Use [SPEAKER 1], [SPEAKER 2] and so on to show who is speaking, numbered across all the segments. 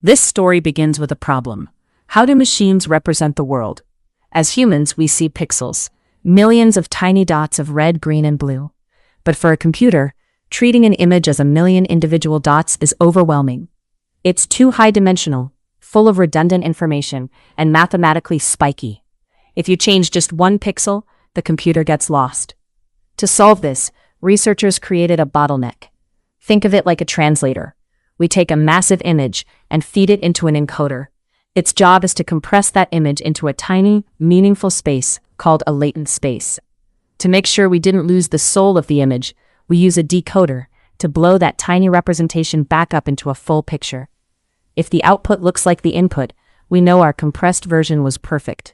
[SPEAKER 1] This story begins with a problem. How do machines represent the world? As humans, we see pixels, millions of tiny dots of red, green, and blue. But for a computer, treating an image as a million individual dots is overwhelming. It's too high-dimensional, full of redundant information, and mathematically spiky. If you change just one pixel, the computer gets lost. To solve this, researchers created a bottleneck. Think of it like a translator. We take a massive image and feed it into an encoder. Its job is to compress that image into a tiny, meaningful space called a latent space. To make sure we didn't lose the soul of the image, we use a decoder to blow that tiny representation back up into a full picture. If the output looks like the input, we know our compressed version was perfect.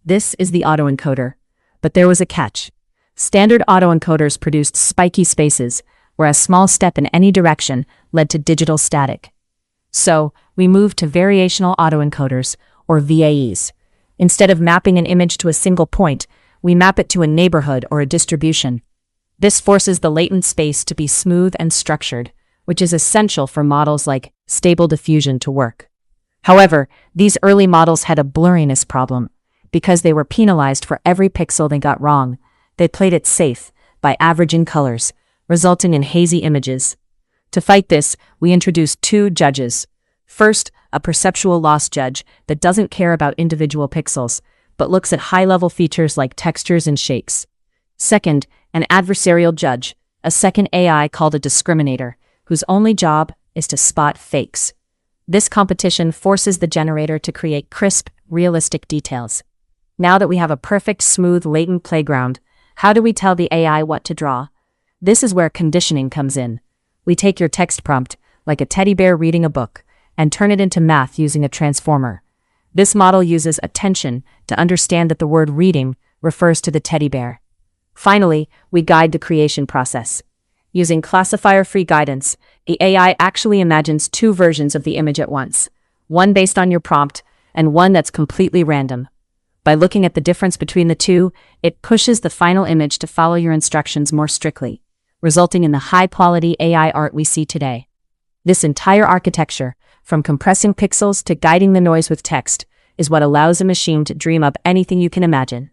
[SPEAKER 1] This is the autoencoder. But there was a catch. Standard autoencoders produced spiky spaces, where a small step in any direction led to digital static. So, we moved to variational autoencoders, or VAEs. Instead of mapping an image to a single point, we map it to a neighborhood or a distribution. This forces the latent space to be smooth and structured, which is essential for models like Stable Diffusion to work. However, these early models had a blurriness problem. Because they were penalized for every pixel they got wrong, they played it safe by averaging colors, resulting in hazy images. To fight this, we introduced two judges. First, a perceptual loss judge that doesn't care about individual pixels, but looks at high-level features like textures and shapes. Second, an adversarial judge, a second AI called a discriminator, whose only job is to spot fakes. This competition forces the generator to create crisp, realistic details. Now that we have a perfect, smooth, latent playground, how do we tell the AI what to draw? This is where conditioning comes in. We take your text prompt, like a teddy bear reading a book, and turn it into math using a transformer. This model uses attention to understand that the word reading refers to the teddy bear. Finally, we guide the creation process. Using classifier-free guidance, the AI actually imagines two versions of the image at once, one based on your prompt and one that's completely random. By looking at the difference between the two, it pushes the final image to follow your instructions more strictly, resulting in the high-quality AI art we see today. This entire architecture, from compressing pixels to guiding the noise with text, is what allows a machine to dream up anything you can imagine.